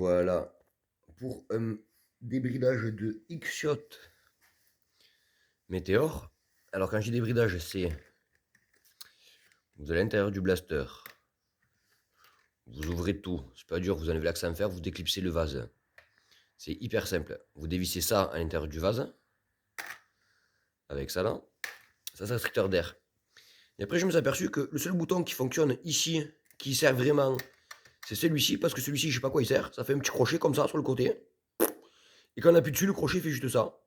Voilà, pour un débridage de X-Shot Météor. Alors quand je dis débridage, c'est vous allez à l'intérieur du blaster, vous ouvrez tout, c'est pas dur, vous enlevez l'axe en fer, vous déclipsez le vase. C'est hyper simple. Vous dévissez ça à l'intérieur du vase, avec ça là, ça c'est un restricteur d'air. Et après je me suis aperçu que le seul bouton qui fonctionne ici, qui sert vraiment, c'est celui-ci, parce que celui-ci je sais pas quoi il sert, ça fait un petit crochet comme ça sur le côté. Et quand on appuie dessus, le crochet fait juste ça.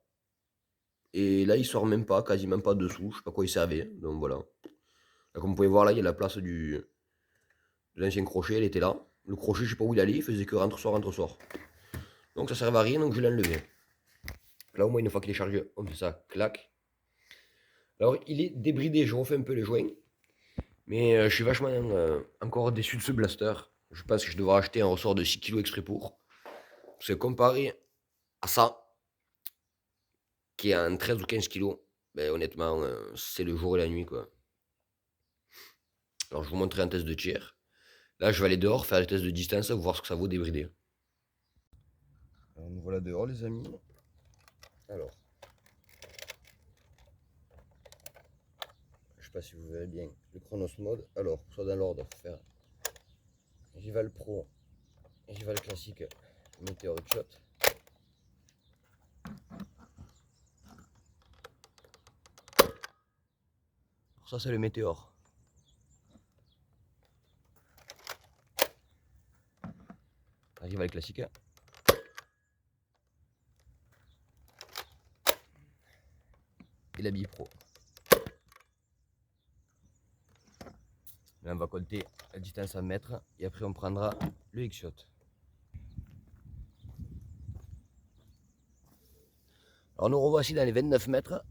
Et là, il sort même pas, quasiment pas dessous. Je sais pas quoi il servait. Donc voilà. Là, comme vous pouvez voir, là, il y a la place de l'ancien crochet, elle était là. Le crochet, je sais pas où il allait, il faisait que rentre-sort, rentre-sort. Donc ça servait à rien, donc je l'ai enlevé. Là, au moins, une fois qu'il est chargé, on fait ça, clac. Alors, il est débridé, je refais un peu les joints. Mais je suis vachement encore déçu de ce blaster. Je pense que je devrais acheter un ressort de 6 kg exprès pour. Parce que comparé à ça, qui est en 13 ou 15 kg, ben, honnêtement, c'est le jour et la nuit, quoi. Alors, je vous montrerai un test de tir. Là, je vais aller dehors faire les tests de distance, voir ce que ça vaut débrider. Alors, nous voilà dehors, les amis. Alors, je sais pas si vous verrez bien le Chronos mode. Alors, soit dans l'ordre, il faut faire Rival Pro, Rival classique, Meteor Shot. Alors, ça, c'est le Météor. Rival classique. Et la Bi Pro. Là, on va compter la distance à mètres et après, on prendra le X-Shot. Alors, nous revoici dans les 29 mètres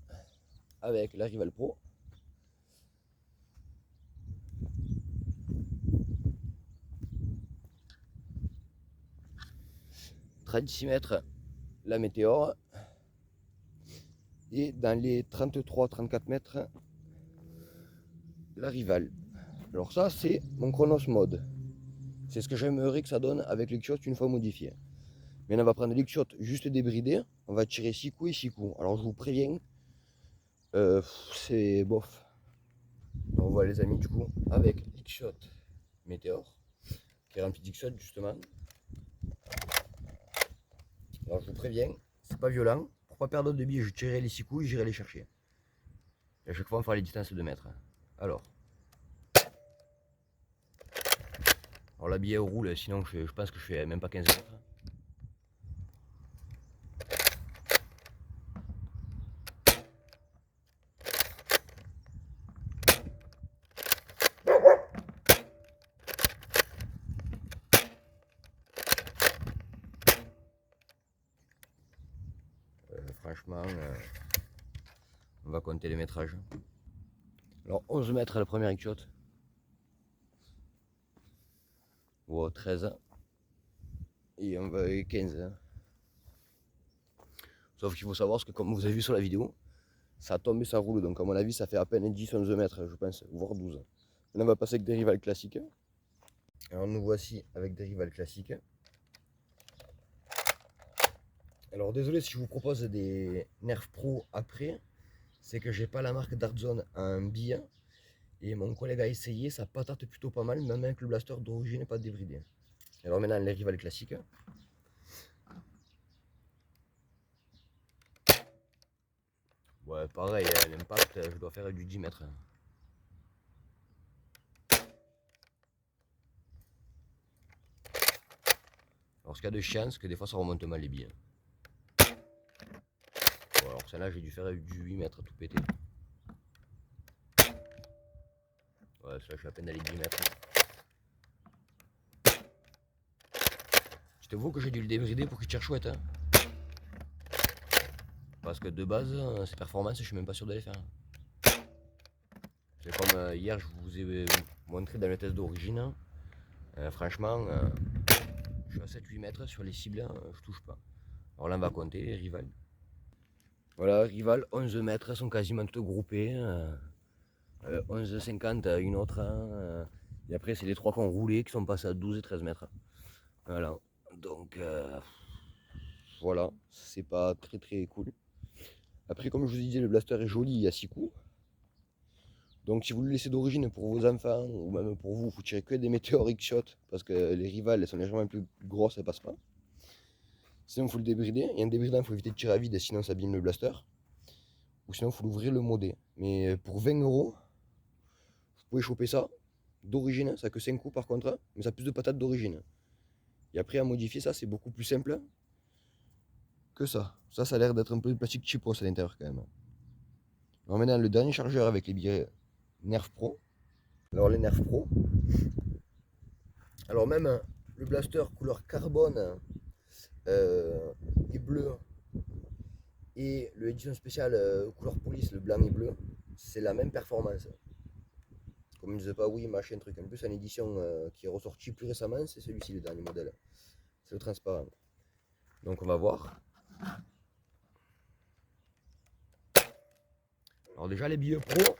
avec la Rival Pro. 36 mètres, la Météor. Et dans les 33-34 mètres, la Rival. Alors ça, c'est mon Chronos mode. C'est ce que j'aimerais que ça donne avec l'X-Shot une fois modifié. Mais on va prendre l'X-Shot juste débridé. On va tirer 6 coups et 6 coups. Alors je vous préviens, c'est bof. On voit les amis du coup avec l'X-Shot Météor, qui est rempli d'X-Shot justement. Alors je vous préviens, c'est pas violent. Pour pas perdre de billes, je tirerai les 6 coups et j'irai les chercher. Et à chaque fois on fera les distances de mètres. Alors la bille roule, sinon je pense que je fais même pas 15 mètres. Franchement, on va compter les métrages. Alors 11 mètres le premier X-Shot. Ou 13. Et on va 15. Sauf qu'il faut savoir que comme vous avez vu sur la vidéo, ça tombe et ça roule. Donc à mon avis ça fait à peine 10-11 mètres je pense, voire 12. Là on va passer avec des rivals classiques. Alors nous voici avec des rivals classiques. Alors désolé si je vous propose des Nerf Pro après, c'est que j'ai pas la marque Dartzone en billet. Et mon collègue a essayé, ça patate plutôt pas mal, même avec le blaster d'origine n'est pas débridé. Alors maintenant les rivals classiques. Ouais pareil, l'impact je dois faire du 10 mètres. Alors ce qu'il y a de chance, que des fois ça remonte mal les billes. Bon, alors celle-là j'ai dû faire du 8 mètres tout pété. Ouais, ça je suis à peine allé 10 mètres. Je t'avoue que j'ai dû le débrider pour qu'il tire chouette. Hein. Parce que de base, ces performances, je suis même pas sûr de les faire. C'est comme hier, je vous ai montré dans le test d'origine. Franchement, je suis à 7-8 mètres sur les cibles, je touche pas. Alors là, on va compter les rivales. Voilà, rival, 11 mètres, elles sont quasiment toutes groupées. 11,50 une autre. Et après, c'est les trois qui ont roulé qui sont passés à 12 et 13 mètres. Voilà. Donc voilà, c'est pas très très cool. Après, comme je vous disais, le blaster est joli, il y a 6 coups. Donc si vous le laissez d'origine pour vos enfants ou même pour vous, vous tirez que des météores X-Shot parce que les rivales elles sont légèrement plus grosses, elles passent pas. Sinon il faut le débrider, et un débridant il faut éviter de tirer à vide sinon ça abîme le blaster. Ou sinon il faut l'ouvrir le modé. Mais pour 20 €, vous pouvez choper ça d'origine, ça a que 5 coups par contre, mais ça a plus de patates d'origine. Et après à modifier ça c'est beaucoup plus simple que ça. Ça a l'air d'être un peu de plastique cheapos à l'intérieur quand même. Alors maintenant le dernier chargeur avec les billets Nerf Pro. Alors les Nerf Pro, alors même le blaster couleur carbone et bleu et le édition spéciale couleur police, le blanc et bleu, c'est la même performance. Comme ils ne disaient pas oui, machin truc. En plus, en édition qui est ressortie plus récemment, c'est celui-ci le dernier modèle. C'est le transparent. Donc on va voir. Alors déjà les billets pro,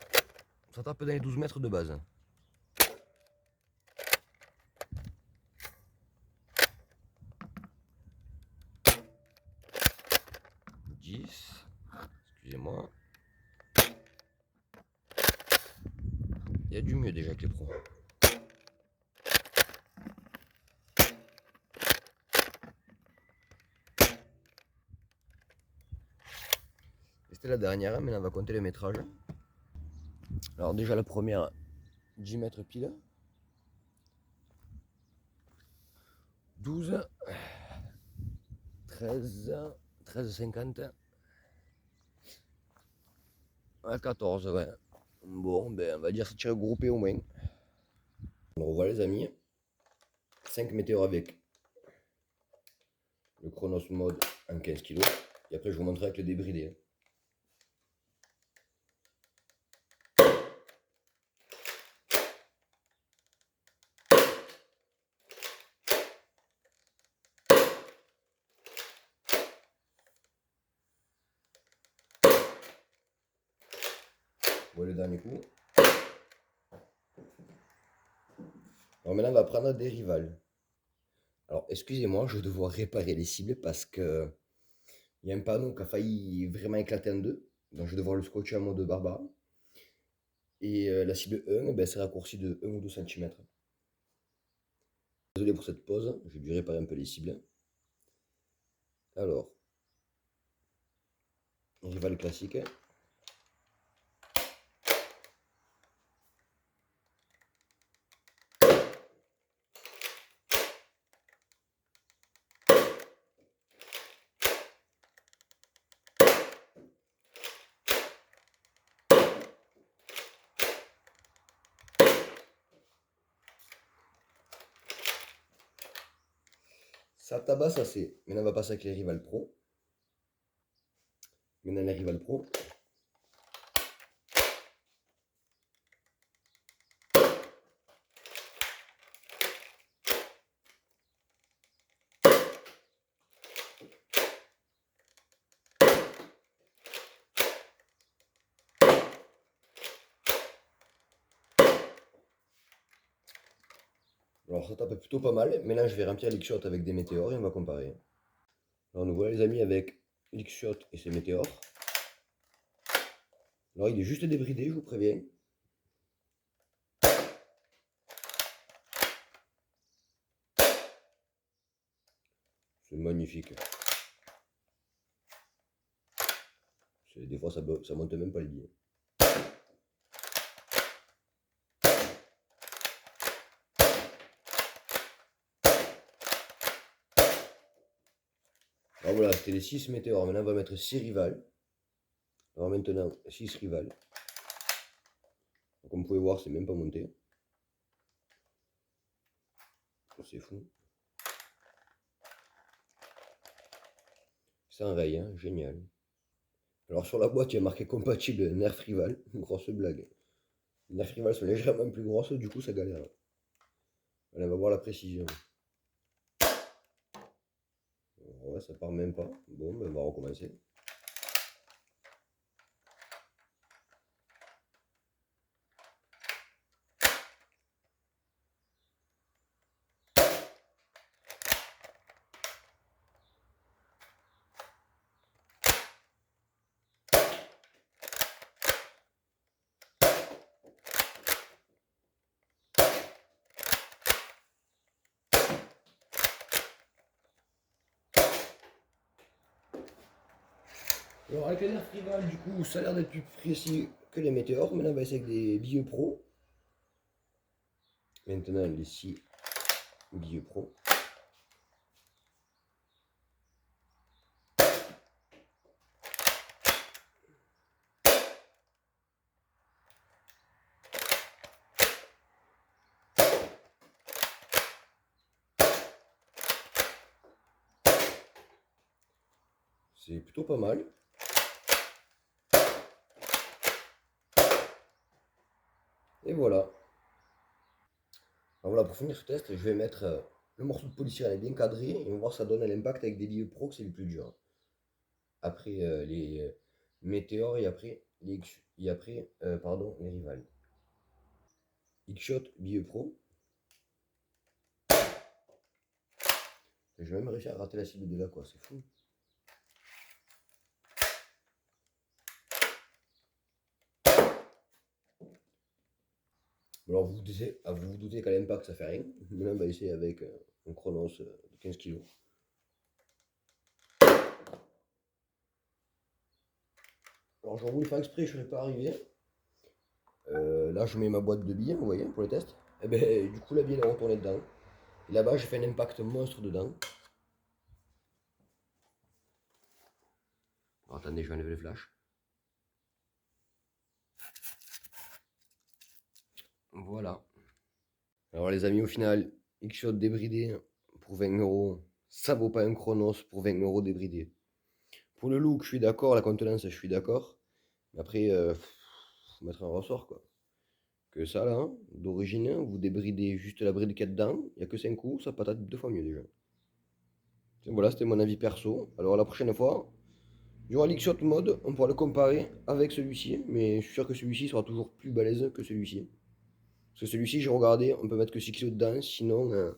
ça tape dans les 12 mètres de base. Excusez-moi. Il y a du mieux déjà que les pros. C'était la dernière, mais là on va compter les métrages. Alors déjà la première, 10 mètres pile. 12, 13, 13,50. À 14, ouais. Bon, ben on va dire c'est tiré groupé au moins. On revoit les amis. 5 météores avec le Chronos Mode en 15 kg. Et après je vous montrerai avec le débridé. Voilà le dernier coup. Alors maintenant on va prendre des rivales. Alors excusez-moi, je vais devoir réparer les cibles parce que il y a un panneau qui a failli vraiment éclater en deux. Donc je vais devoir le scotcher en mode barbare. Et la cible 1, ben, s'est raccourcie de 1 ou 2 cm. Désolé pour cette pause, j'ai dû réparer un peu les cibles. Alors, rival classique. Ça tabasse assez. Maintenant on va passer avec les rival pro. Maintenant les rival pro. Alors ça tape plutôt pas mal. Maintenant je vais remplir l'X-Shot avec des météores et on va comparer. Alors nous voilà les amis avec l'X-Shot et ses météores. Alors il est juste débridé, je vous préviens. C'est magnifique. Des fois ça monte même pas les billets. Alors voilà, c'était les 6 météores. Maintenant on va mettre 6 rivales. Alors maintenant 6 rivales. Comme vous pouvez voir, c'est même pas monté. C'est fou. C'est un rail, hein, génial. Alors sur la boîte, il y a marqué compatible Nerf Rival. Grosse blague. Les Nerf Rival sont légèrement plus grosses, du coup ça galère. Allez, on va voir la précision. Ouais, ça part même pas. Bon, ben on va recommencer. Alors avec les nerfs Rival, du coup, ça a l'air d'être plus précis que les météores. Maintenant, on va essayer avec des billets pro. Maintenant, les 6 billets pro. C'est plutôt pas mal. Et voilà. Alors voilà, pour finir ce test, je vais mettre le morceau de polystyrène bien cadré et on va voir si ça donne l'impact avec des billets pro que c'est le plus dur. Après les météores et après les rivales. X-Shot billets pro. Je vais même réussir à rater la cible de là, quoi, c'est fou. Alors vous vous doutez qu'à l'impact ça fait rien. Maintenant on va essayer avec un Chronos de 15 kg. Alors j'en voulais faire exprès, je ne serais pas arrivé. Là je mets ma boîte de billes, vous voyez, pour le test. Et ben du coup la bille elle est retournée dedans. Et là-bas j'ai fait un impact monstre dedans. Alors, attendez, je vais enlever le flash. Voilà. Alors les amis, au final, X-Shot débridé pour 20 euros, ça vaut pas un Chronos pour 20 euros débridé. Pour le look, je suis d'accord, la contenance, je suis d'accord. Mais après, faut mettre un ressort quoi. Que ça là, d'origine, vous débridez juste la bride qu'il y a dedans, il n'y a que 5 coups, ça patate 2 fois mieux déjà. Voilà, c'était mon avis perso. Alors la prochaine fois, il y aura l'X-Shot mode, on pourra le comparer avec celui-ci, mais je suis sûr que celui-ci sera toujours plus balèze que celui-ci. Parce que celui-ci, j'ai regardé, on peut mettre que 6 kg dedans, sinon, à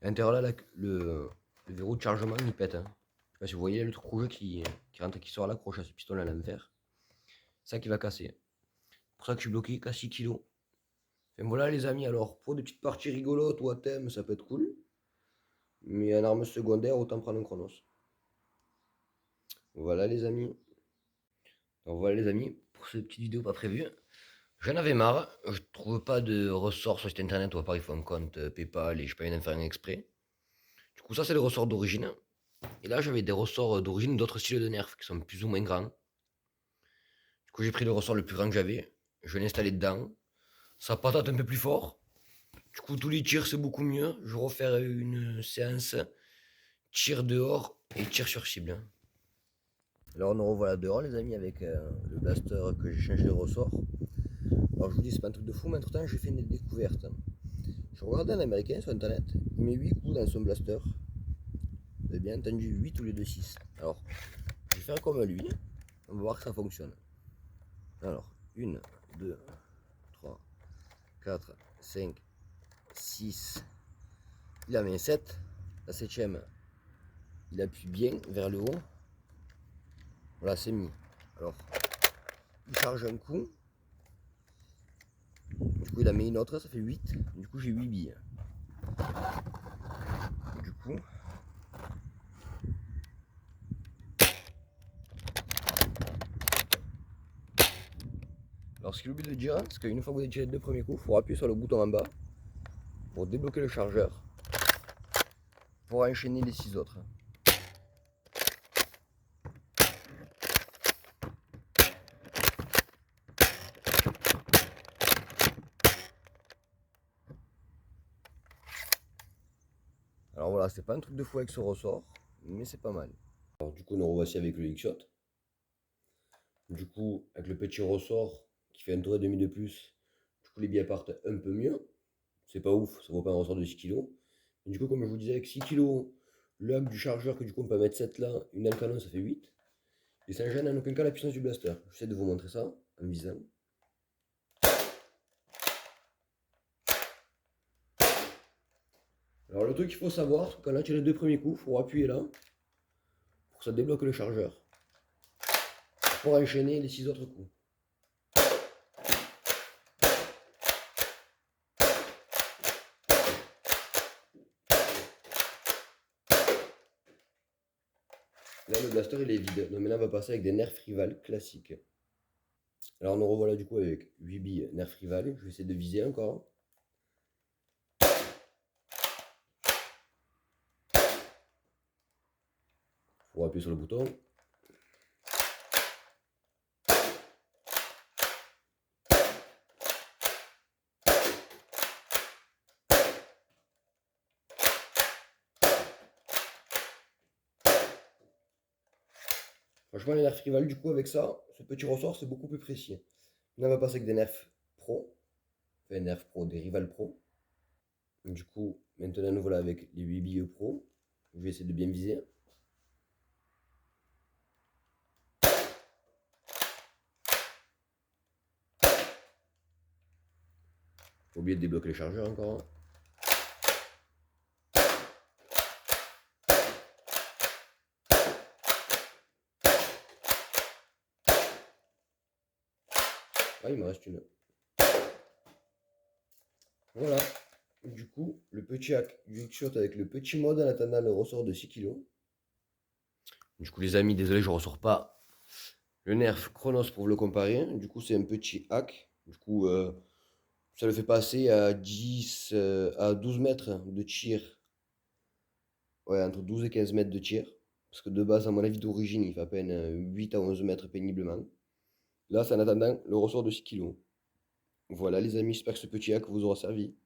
l'intérieur là, le verrou de chargement il pète. Hein. Je sais pas si vous voyez le truc rouge qui rentre, qui sort à l'accroche à ce pistolet à l'envers. Ça qui va casser. C'est pour ça que je suis bloqué qu'à 6 kg. Enfin, voilà les amis, alors pour des petites parties rigolotes ou à thème, ça peut être cool. Mais en arme secondaire, autant prendre un Chronos. Voilà les amis. Donc voilà les amis, pour cette petite vidéo pas prévue. J'en avais marre, je trouve pas de ressort sur site internet où à part il faut un compte PayPal et je paye un faire un exprès. Du coup ça c'est le ressort d'origine. Et là j'avais des ressorts d'origine d'autres styles de nerfs qui sont plus ou moins grands. Du coup j'ai pris le ressort le plus grand que j'avais, je l'ai installé dedans. Ça patate un peu plus fort. Du coup tous les tirs c'est beaucoup mieux. Je vais refaire une séance tir dehors et tir sur cible. Alors nous revoilà dehors les amis avec le blaster que j'ai changé de ressort. Alors je vous dis c'est pas un truc de fou mais entre temps j'ai fait une découverte. Je regardais un américain sur internet, il met 8 coups dans son blaster. Vous avez bien entendu 8 au lieu de 6. Alors je vais faire comme lui, on va voir que ça fonctionne. Alors 1, 2, 3, 4, 5, 6. Il a mis 7. La septième, il appuie bien vers le haut. Voilà, c'est mis. Alors, il charge un coup. Du coup, il a mis une autre, ça fait 8. Du coup, j'ai 8 billes. Du coup, alors ce qu'il oublie de dire, c'est qu'une fois que vous avez tiré les deux premiers coups, il faut appuyer sur le bouton en bas pour débloquer le chargeur pour enchaîner les 6 autres. Alors voilà, c'est pas un truc de fou avec ce ressort, mais c'est pas mal. Alors du coup, nous revoici avec le X-Shot. Du coup, avec le petit ressort qui fait un tour et demi de plus, du coup les billes partent un peu mieux. C'est pas ouf, ça vaut pas un ressort de 6 kg. Du coup, comme je vous disais, avec 6 kg, le hack du chargeur que du coup on peut mettre 7 là, une dans le canon ça fait 8. Et ça ne gêne en aucun cas la puissance du blaster. J'essaie de vous montrer ça en visant. Alors le truc qu'il faut savoir, c'est que quand on a tiré les deux premiers coups, il faut appuyer là pour que ça débloque le chargeur. Pour enchaîner les 6 autres coups. Là, le blaster, il est vide. Donc maintenant, on va passer avec des nerfs Rival classiques. Alors, nous revoilà du coup avec 8 billes nerfs Rival. Je vais essayer de viser encore. Il faut appuyer sur le bouton. Franchement, les nerfs Rival, du coup, avec ça, ce petit ressort, c'est beaucoup plus précis. Là, on va passer avec des nerfs Pro. Enfin, nerfs Pro, des Rival Pro. Du coup, maintenant, nous voilà avec les 8 billes Pro. Je vais essayer de bien viser. Faut oublier de débloquer les chargeurs encore. Ah, il me reste une. Voilà. Du coup, le petit hack du X-Shot avec le petit mode en attendant le ressort de 6 kg. Du coup, les amis, désolé, je ne ressors pas le nerf Chronos pour vous le comparer. Du coup, c'est un petit hack. Du coup, ça le fait passer à 10, à 12 mètres de tir. Ouais, entre 12 et 15 mètres de tir. Parce que de base, à mon avis, d'origine, il fait à peine 8 à 11 mètres péniblement. Là, c'est en attendant le ressort de 6 kg. Voilà, les amis, j'espère que ce petit hack vous aura servi.